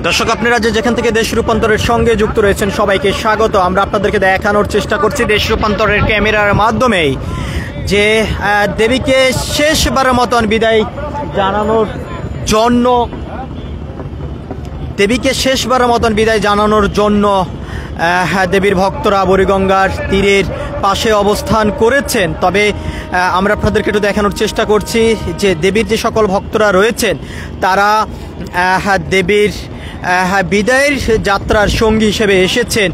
দর্শক আপনারা যেখান থেকে দেশ রূপান্তরের সঙ্গে যুক্ত রয়েছেন সবাইকে স্বাগত। আমরা আপনাদেরকে দেখানোর চেষ্টা করছি দেশ রূপান্তরের ক্যামেরার মাধ্যমেই যে দেবীকে শেষবারের মতন বিদায় জানানোর জন্য দেবীর ভক্তরা বুড়িগঙ্গার তীরের পাশে অবস্থান করেছেন। তবে আমরা আপনাদেরকে একটু দেখানোর চেষ্টা করছি যে দেবীর যে সকল ভক্তরা রয়েছেন তারা দেবীর বিদায়ের যাত্রার সঙ্গী হিসেবে এসেছেন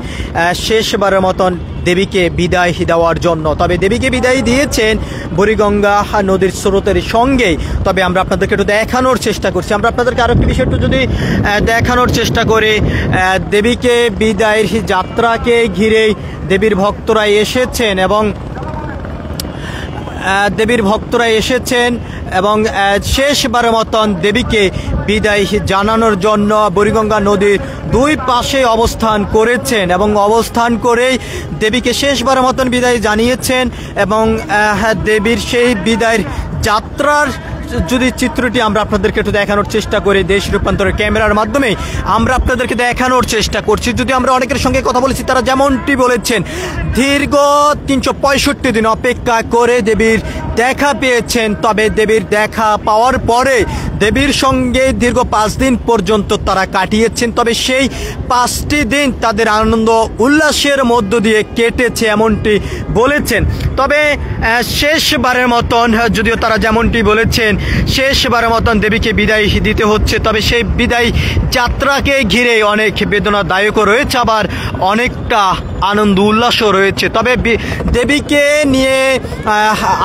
শেষবারের মতন দেবীকে বিদায় দেওয়ার জন্য। তবে দেবীকে বিদায় দিয়েছেন বুড়িগঙ্গা নদীর স্রোতের সঙ্গেই। তবে আমরা আপনাদেরকে একটু দেখানোর চেষ্টা করছি। আমরা আপনাদেরকে আরও একটি বিষয় একটু যদি দেখানোর চেষ্টা করি, দেবীকে বিদায়ের যাত্রাকে ঘিরেই দেবীর ভক্তরা এসেছেন এবং শেষবারের মতন দেবীকে বিদায় জানানোর জন্য বুড়িগঙ্গা নদীর দুই পাশে অবস্থান করেছেন এবং অবস্থান করেই দেবীকে শেষবারের মতন বিদায় জানিয়েছেন। এবং দেবীর সেই বিদায়ের যাত্রার যদি চিত্রটি আমরা আপনাদেরকে একটু দেখানোর চেষ্টা করি দেশ রূপান্তরের ক্যামেরার মাধ্যমে আমরা আপনাদেরকে দেখানোর চেষ্টা করছি। যদি আমরা অনেকের সঙ্গে কথা বলেছি তারা যেমনটি বলেছেন দীর্ঘ 365 দিন অপেক্ষা করে দেবীর দেখা পেয়েছেন। তবে দেবীর দেখা পাওয়ার পরে দেবীর সঙ্গে দীর্ঘ 5 দিন পর্যন্ত তারা কাটিয়েছেন। তবে সেই 5টি দিন তাদের আনন্দ উল্লাসের মধ্য দিয়ে কেটেছে এমনটি বলেছেন। তবে শেষবারের মতন যদিও তারা যেমনটি বলেছেন শেষবারের মতন দেবীকে বিদায় দিতে হচ্ছে। তবে সেই বিদায় যাত্রাকে ঘিরে অনেক বেদনাদায়কও রয়েছে, আবার অনেকটা আনন্দ উল্লাসও রয়েছে। তবে দেবীকে নিয়ে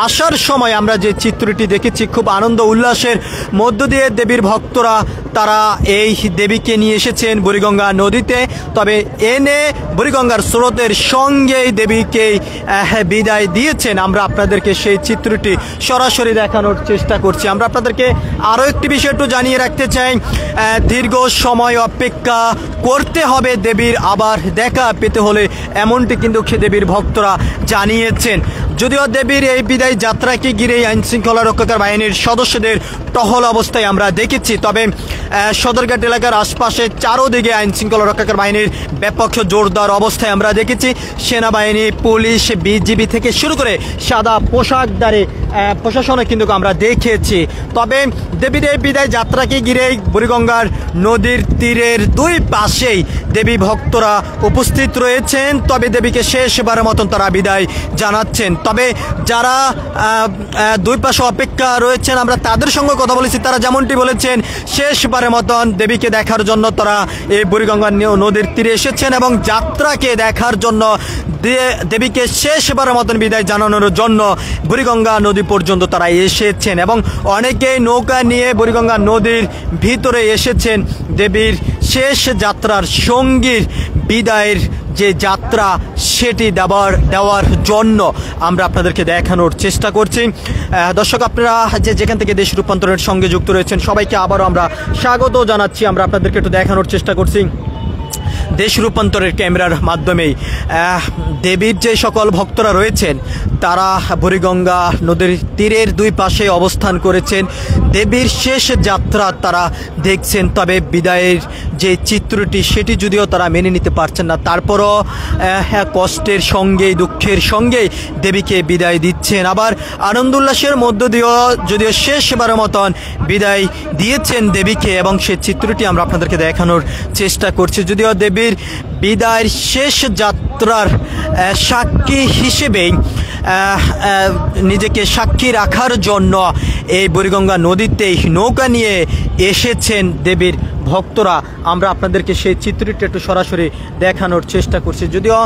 আসার সময় আমরা যে চিত্রটি দেখেছি খুব আনন্দ উল্লাসের মধ্য দিয়ে দেবীর ভক্তরা তারা এই দেবীকে নিয়ে এসেছেন বুড়িগঙ্গা নদীতে। তবে এনে বুড়িগঙ্গার স্রোতের সঙ্গেই দেবীকে বিদায় দিয়েছেন। আমরা আপনাদেরকে সেই চিত্রটি সরাসরি দেখানোর চেষ্টা করছি। আমরা আপনাদেরকে আরও একটি বিষয় একটু জানিয়ে রাখতে চাই, দীর্ঘ সময় অপেক্ষা করতে হবে দেবীর আবার দেখা পেতে হলে, এমনটি কিন্তু দেবীর ভক্তরা জানিয়েছেন। যদিও দেবীর এই বিদায় যাত্রাকে ঘিরে আইন শৃঙ্খলা রক্ষাকারী বাহিনীর সদস্যদের টহল অবস্থায় আমরা দেখেছি। তবে সদরঘাট এলাকার আশপাশে চারোদিকে আইন শৃঙ্খলা রক্ষাকারী বাহিনীর ব্যাপক জোরদার অবস্থায় আমরা দেখেছি। সেনাবাহিনী, পুলিশ, বিজিবি থেকে শুরু করে সাদা পোশাকধারী প্রশাসনে কিন্তু আমরা দেখেছি। তবে দেবীর এই বিদায় যাত্রাকে ঘিরে বুড়িগঙ্গার নদীর তীরের দুই পাশেই দেবী ভক্তরা উপস্থিত রয়েছেন। তবে দেবীকে শেষবারের মতন তারা বিদায় জানাচ্ছেন। তবে যারা দুই পাশে অপেক্ষা রয়েছেন আমরা তাদের সঙ্গে কথা বলেছি, তারা যেমনটি বলেছেন শেষবারের মতন দেবীকে দেখার জন্য তারা এই বুড়িগঙ্গা নদীর তীরে এসেছেন এবং যাত্রাকে দেখার জন্য দেবীকে শেষবারের মতন বিদায় জানানোর জন্য বুড়িগঙ্গা নদী পর্যন্ত তারা এসেছেন এবং অনেকেই নৌকা নিয়ে বুড়িগঙ্গা নদীর ভিতরে এসেছেন দেবীর শেষ যাত্রার সঙ্গীর বিদায়ের যে যাত্রা সেটি দেওয়ার জন্য আমরা আপনাদেরকে দেখানোর চেষ্টা করছি। দর্শক আপনারা যেখান থেকে দেশ রূপান্তরের সঙ্গে যুক্ত রয়েছেন সবাইকে আবারও আমরা স্বাগত জানাচ্ছি। আমরা আপনাদেরকে একটু দেখানোর চেষ্টা করছি দেশ রূপান্তরের ক্যামেরার মাধ্যমেই দেবীর যে সকল ভক্তরা রয়েছেন তারা বুড়িগঙ্গা নদীর তীরের দুই পাশে অবস্থান করেছেন, দেবীর শেষ যাত্রা তারা দেখছেন। তবে বিদায়ের যে চিত্রটি সেটি যদিও তারা মেনে নিতে পারছেন না, তারপরও কষ্টের সঙ্গেই দুঃখের সঙ্গেই দেবীকে বিদায় দিচ্ছেন। আবার আনন্দ উল্লাসের মধ্য দিয়েও যদিও শেষবারের মতন বিদায় দিয়েছেন দেবীকে এবং সেই চিত্রটি আমরা আপনাদেরকে দেখানোর চেষ্টা করছি। যদিও দেবীর বিদায়ের শেষ যাত্রার সাক্ষী হিসেবেই নিজেকে সাক্ষী রাখার জন্য এই বুড়িগঙ্গা নদীতেই নৌকা নিয়ে এসেছেন দেবীর ভক্তরা। আমরা আপনাদেরকে সেই চিত্রটি একটু সরাসরি দেখানোর চেষ্টা করছি। যদিও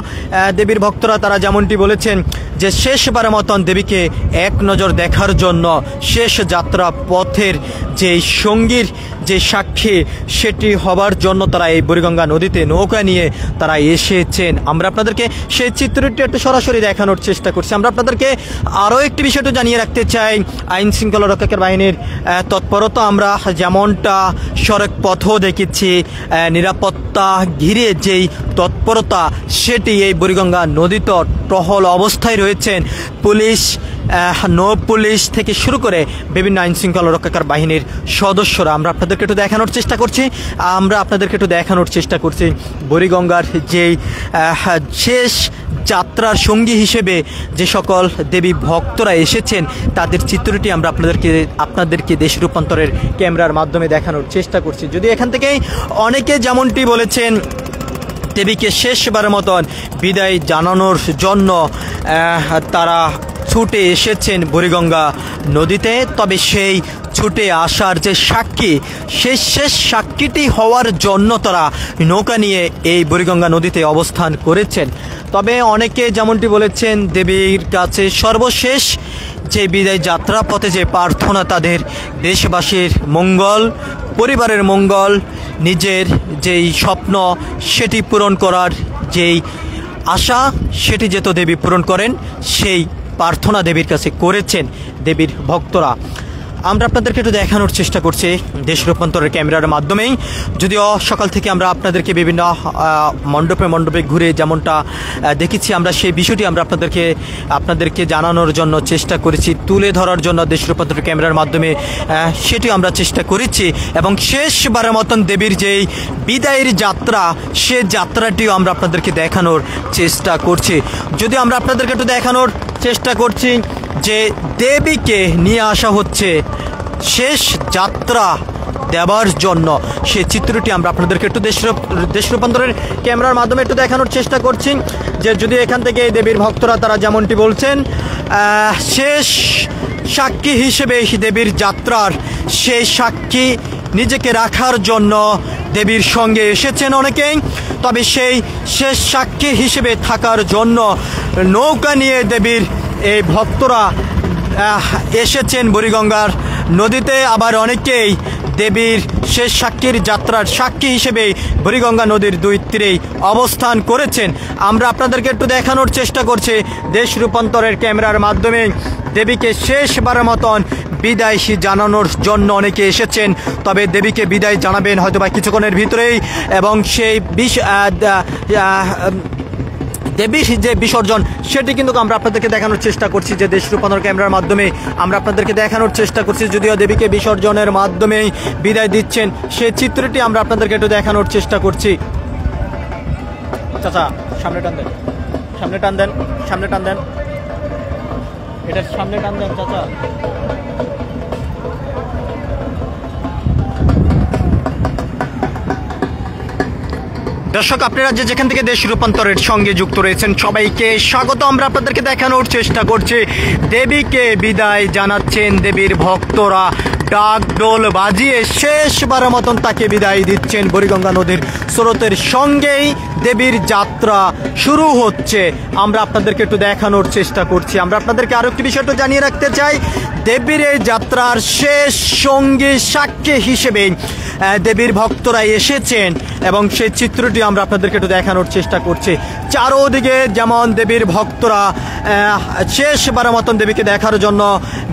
দেবীর ভক্তরা তারা যেমনটি বলেছেন যে শেষবারের মতন দেবীকে এক নজর দেখার জন্য শেষ যাত্রা পথের যে সঙ্গীর যে সাক্ষী সেটি হবার জন্য তারা এই বুড়িগঙ্গা নদীতে নৌকা নিয়ে তারা এসেছেন। আমরা আপনাদেরকে সেই চিত্রটি একটু সরাসরি দেখানোর চেষ্টা করছি। আমরা আপনাদেরকে আরও একটি বিষয়টা জানিয়ে রাখতে চাই, আইন শৃঙ্খলা রক্ষাকারী বাহিনীর তৎপরতা আমরা যেমনটা সড়ক পথও দেখেছি, নিরাপত্তা ঘিরে যেই তৎপরতা সেটি এই বুড়িগঙ্গা নদীতে টহল অবস্থায় রয়েছেন পুলিশ, নৌ পুলিশ থেকে শুরু করে বিভিন্ন আইন শৃঙ্খলা রক্ষাকার বাহিনীর সদস্যরা আমরা আপনাদেরকে একটু দেখানোর চেষ্টা করছি বুড়িগঙ্গার যেই শেষ যাত্রার সঙ্গী হিসেবে যে সকল দেবী ভক্তরা এসেছেন তাদের চিত্রটি আমরা আপনাদেরকে দেশ রূপান্তরের ক্যামেরার মাধ্যমে দেখানোর চেষ্টা করছি। যদি এখান থেকেই অনেকে যেমনটি বলেছেন দেবীকে শেষবারের মতন বিদায় জানানোর জন্য তারা ছুটে এসেছেন বুড়িগঙ্গা নদীতে, তবে সেই ছুটে আসার যে সাক্ষী সেই শেষ সাক্ষীটি হওয়ার জন্য তারা নৌকা নিয়ে এই বুড়িগঙ্গা নদীতে অবস্থান করেছেন। তবে অনেকে যেমনটি বলেছেন দেবীর কাছে সর্বশেষ যে বিদায় যাত্রা পথে যে প্রার্থনা তাদের দেশবাসীর মঙ্গল, পরিবারের মঙ্গল, নিজের যেই স্বপ্ন সেটি পূরণ করার যেই আশা সেটি যেত দেবী পূরণ করেন সেই প্রার্থনা দেবীর কাছে করেছেন দেবীর ভক্তরা। আমরা আপনাদেরকে একটু দেখানোর চেষ্টা করছি দেশ রূপান্তরের ক্যামেরার মাধ্যমেই। যদিও সকাল থেকে আমরা আপনাদেরকে বিভিন্ন মণ্ডপে ঘুরে যেমনটা দেখেছি আমরা সেই বিষয়টি আমরা আপনাদেরকে জানানোর জন্য চেষ্টা করেছি, তুলে ধরার জন্য দেশ রূপান্তরের ক্যামেরার মাধ্যমে সেটি আমরা চেষ্টা করেছি। এবং শেষবারের মতন দেবীর যেই বিদায়ের যাত্রা সে যাত্রাটিও আমরা আপনাদেরকে দেখানোর চেষ্টা করছি। যদি আমরা আপনাদেরকে একটু দেখানোর চেষ্টা করছি যে দেবীকে নিয়ে আসা হচ্ছে শেষ যাত্রা দেওয়ার জন্য, সেই চিত্রটি আমরা আপনাদেরকে একটু দেশ রূপান্তরের ক্যামেরার মাধ্যমে একটু দেখানোর চেষ্টা করছি। যে যদি এখান থেকে দেবীর ভক্তরা তারা যেমনটি বলছেন শেষ সাক্ষী হিসেবে দেবীর যাত্রার সেই সাক্ষী নিজেকে রাখার জন্য দেবীর সঙ্গে এসেছেন অনেকেই, তবে সেই শেষ সাক্ষী হিসেবে থাকার জন্য নৌকা নিয়ে দেবীর এই ভক্তরা এসেছেন বুড়িগঙ্গার নদীতে। আবার অনেকেই দেবীর শেষ সাক্ষীর যাত্রার সাক্ষী হিসেবে বুড়িগঙ্গা নদীর দুই তীরেই অবস্থান করেছেন। আমরা আপনাদেরকে একটু দেখানোর চেষ্টা করছি দেশ রূপান্তরের ক্যামেরার মাধ্যমে দেবীকে শেষবারের মতন বিদায় জানানোর জন্য অনেকে এসেছেন। তবে দেবীকে বিদায় জানাবেন হয়তো বা কিছুক্ষণের ভিতরেই, এবং সেই দেবীর যে বিসর্জন সেটি কিন্তু আমরা আপনাদেরকে দেখানোর চেষ্টা করছি যে দেশ রূপান্তর ক্যামেরার মাধ্যমে আমরা আপনাদেরকে দেখানোর চেষ্টা করছি। যদিও দেবীকে বিসর্জনের মাধ্যমেই বিদায় দিচ্ছেন সেই চিত্রটি আমরা আপনাদেরকে একটু দেখানোর চেষ্টা করছি। চাচা সামনে টান দেন, সামনে টান দেন, সামনে টান দেন, এটার সামনে টান দেন চাচা। দর্শক আপনারা যেখান থেকে দেশ রূপান্তরের সঙ্গে যুক্ত রয়েছেন সবাইকে স্বাগত। আমরা আপনাদেরকে দেখানোর চেষ্টা করছি দেবীকে বিদায় জানাচ্ছেন দেবীর ভক্তরা, ডাক ডোল বাজিয়ে শেষবারের মতন তাকে বিদায় দিচ্ছেন। বুড়িগঙ্গা নদীর স্রোতের সঙ্গেই দেবীর যাত্রা শুরু হচ্ছে, আমরা আপনাদেরকে একটু দেখানোর চেষ্টা করছি। আমরা আপনাদেরকে আরো একটি বিষয়টা জানিয়ে রাখতে চাই, দেবীর এই যাত্রার শেষ সঙ্গী সাক্ষী হিসেবে দেবীর ভক্তরা এসেছেন এবং সেই চিত্রটি আমরা আপনাদেরকে একটু দেখানোর চেষ্টা করছি। চারোদিকে যেমন দেবীর ভক্তরা শেষবারের মতন দেবীকে দেখার জন্য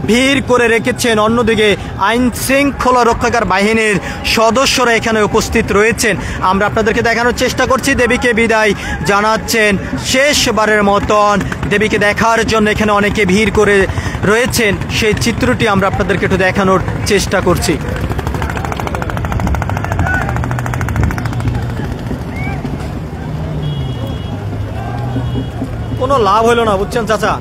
ভিড় করে রেখেছেন, অন্যদিকে আইন শৃঙ্খলা রক্ষাকার বাহিনীর সদস্যরা এখানে উপস্থিত রয়েছেন। আমরা আপনাদেরকে দেখানোর চেষ্টা করছি দেবীকে বিদায় জানাচ্ছেন শেষবারের মতন দেবীকে দেখার জন্য এখানে অনেকে ভিড় করে রয়েছেন, সেই চিত্রটি আমরা আপনাদেরকে একটু দেখানোর চেষ্টা করছি। কোনো লাভ হইল না বুঝছেন চাচা।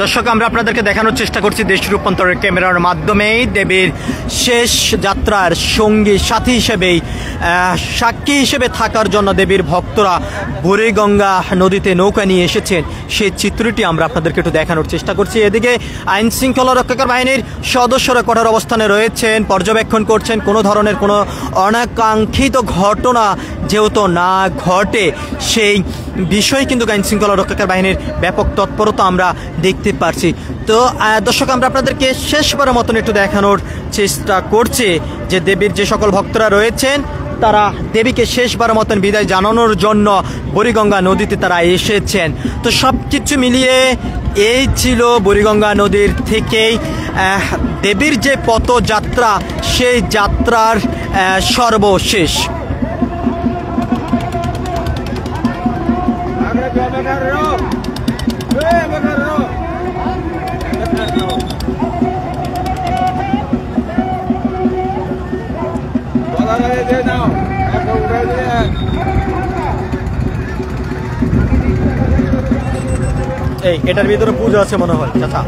দর্শক আমরা আপনাদেরকে দেখানোর চেষ্টা করছি দেশ রূপান্তরের ক্যামেরার মাধ্যমেই দেবীর শেষ যাত্রার সঙ্গী সাথী হিসেবেই সাক্ষী হিসেবে থাকার জন্য দেবীর ভক্তরা বুড়িগঙ্গা নদীতে নৌকা নিয়ে এসেছেন, সেই চিত্রটি আমরা আপনাদেরকে একটু দেখানোর চেষ্টা করছি। এদিকে আইন শৃঙ্খলা রক্ষাকার বাহিনীর সদস্যরা কঠোর অবস্থানে রয়েছেন, পর্যবেক্ষণ করছেন কোনো ধরনের কোনো অনাকাঙ্ক্ষিত ঘটনা যেহেতু না ঘটে সেই বিষয়ে কিন্তু আইন শৃঙ্খলা রক্ষাকার বাহিনীর ব্যাপক তৎপরতা আমরা দেখতে পারছি। তো দর্শক আমরা আপনাদেরকে শেষবারের মতন একটু দেখানোর চেষ্টা করছি যে দেবীর যে সকল ভক্তরা রয়েছেন তারা দেবীকে শেষবার মতন বিদায় জানানোর জন্য বুড়িগঙ্গা নদীতে তারা এসেছেন। তো সব কিছু মিলিয়ে এই ছিল বুড়িগঙ্গা নদীর থেকেই দেবীর যে পথযাত্রা, সেই যাত্রার সর্বশেষ। এই এটার ভিতরে পুজো আছে মনে হয় চাচা।